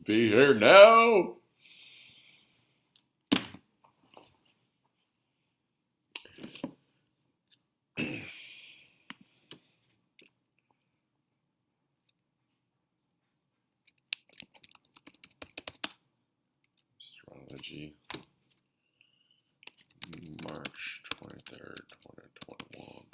Be here now. Astrology, March 23rd, 2021.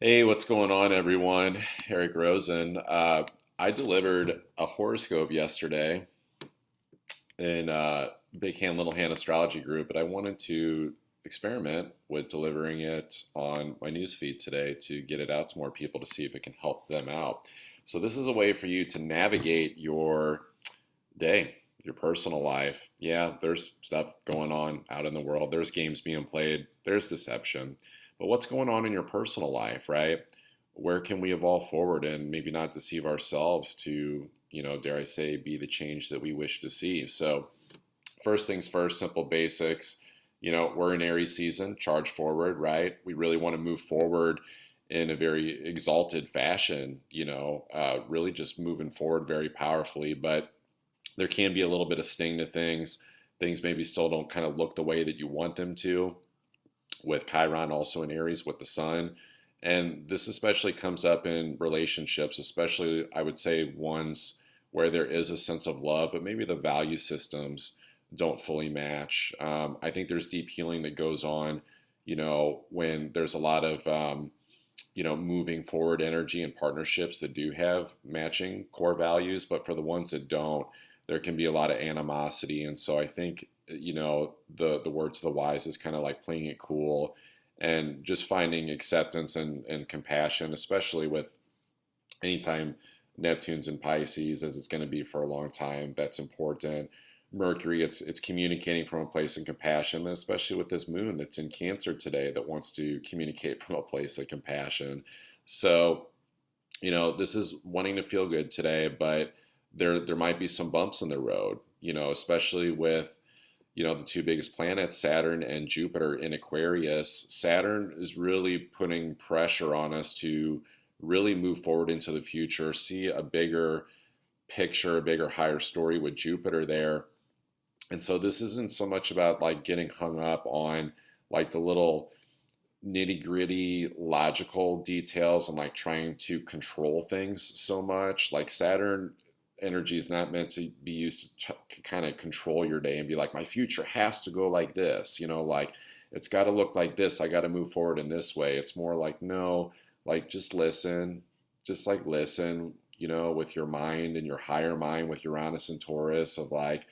Hey, what's going on, everyone? Eric Rosen. I delivered a horoscope yesterday in Big Hand, Little Hand Astrology group, but I wanted to experiment with delivering it on my newsfeed today to get it out to more people to see if it can help them out. So, this is a way for you to navigate your day, your personal life. Yeah, there's stuff going on out in the world, there's games being played, there's deception. But what's going on in your personal life, right? Where can we evolve forward and maybe not deceive ourselves to, dare I say, be the change that we wish to see? So, first things first, simple basics. We're in Aries season, charge forward, right? We really want to move forward in a very exalted fashion, really just moving forward very powerfully. But there can be a little bit of sting to things. Things maybe still don't kind of look the way that you want them to, with Chiron also in Aries with the sun. And this especially comes up in relationships, especially I would say ones where there is a sense of love, but maybe the value systems don't fully match. I think there's deep healing that goes on, when there's a lot of, moving forward energy and partnerships that do have matching core values, but for the ones that don't, there can be a lot of animosity. And so I think, the word to the wise is kind of like playing it cool and just finding acceptance and compassion, especially with anytime Neptune's in Pisces, as it's going to be for a long time. That's important. Mercury, it's communicating from a place of compassion, especially with this moon that's in Cancer today that wants to communicate from a place of compassion. So, this is wanting to feel good today, but there might be some bumps in the road, especially with the two biggest planets, Saturn and Jupiter in Aquarius. Saturn is really putting pressure on us to really move forward into the future, see a bigger picture, a bigger, higher story with Jupiter there. And so this isn't so much about like getting hung up on like the little nitty gritty logical details and like trying to control things so much. Like Saturn energy is not meant to be used to kind of control your day and be like, my future has to go like this, like it's got to look like this. I got to move forward in this way. It's more like, no, like just listen, with your mind and your higher mind with Uranus and Taurus of like,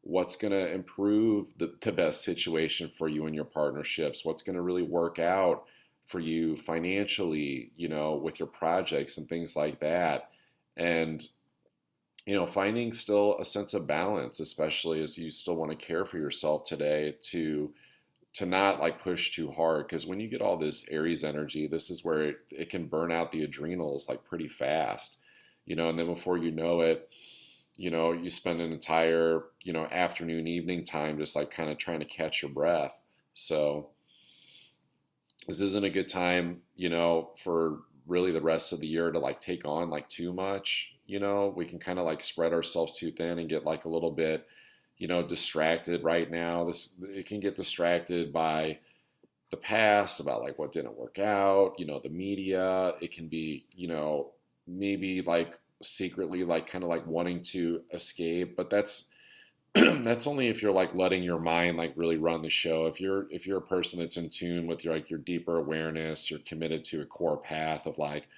what's going to improve the best situation for you in your partnerships, what's going to really work out for you financially, with your projects and things like that. And finding still a sense of balance, especially as you still want to care for yourself today, to not like push too hard, because when you get all this Aries energy, this is where it can burn out the adrenals like pretty fast, and then before you know it, you spend an entire, afternoon, evening time just like kind of trying to catch your breath. So this isn't a good time, for really the rest of the year to like take on like too much. We can kind of like spread ourselves too thin and get like a little bit, distracted right now. It can get distracted by the past, about like what didn't work out, the media. It can be, maybe like secretly like kind of like wanting to escape, but that's that's only if you're like letting your mind like really run the show. If you're a person that's in tune with your like your deeper awareness, you're committed to a core path of like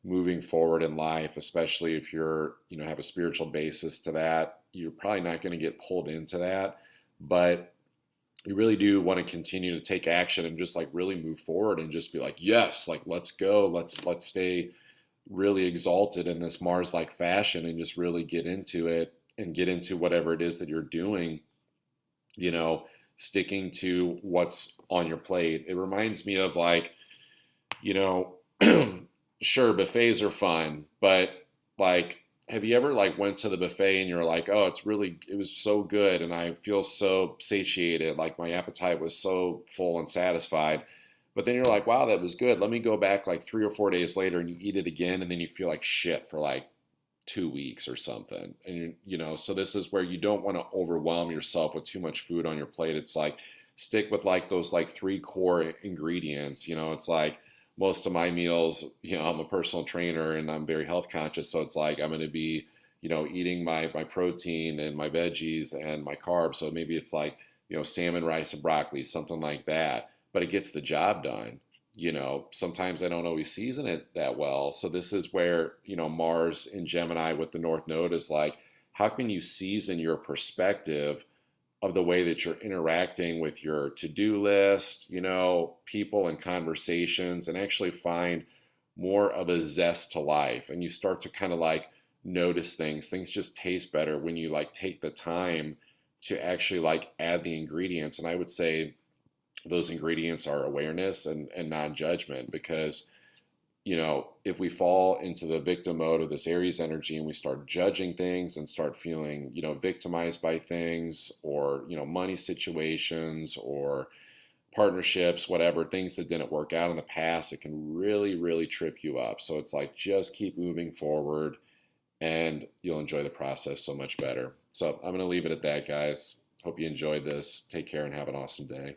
moving forward in life, especially if you're, have a spiritual basis to that, you're probably not going to get pulled into that. But you really do want to continue to take action and just like really move forward and just be like, yes, like let's go, let's stay really exalted in this Mars like fashion and just really get into it and get into whatever it is that you're doing, you know, sticking to what's on your plate. It reminds me of like, you know, sure, buffets are fun, but like, have you ever like went to the buffet and you're like, oh, it was so good and I feel so satiated, like my appetite was so full and satisfied. But then you're like, wow, that was good. Let me go back like 3 or 4 days later and you eat it again and then you feel like shit for like 2 weeks or something. And so this is where you don't want to overwhelm yourself with too much food on your plate. It's like stick with like those like three core ingredients. It's like most of my meals, I'm a personal trainer and I'm very health conscious. So it's like I'm going to be, eating my protein and my veggies and my carbs. So maybe it's like, salmon, rice, and broccoli, something like that. But it gets the job done. Sometimes I don't always season it that well. So this is where, Mars in Gemini with the North Node is like, how can you season your perspective of the way that you're interacting with your to-do list, people and conversations, and actually find more of a zest to life. And you start to kind of like notice things. Things just taste better when you like take the time to actually like add the ingredients. And I would say those ingredients are awareness and non-judgment, because if we fall into the victim mode of this Aries energy and we start judging things and start feeling victimized by things, or money situations or partnerships, whatever, things that didn't work out in the past, it can really, really trip you up. So it's like, just keep moving forward and you'll enjoy the process so much better. So I'm going to leave it at that, guys. Hope you enjoyed this. Take care and have an awesome day.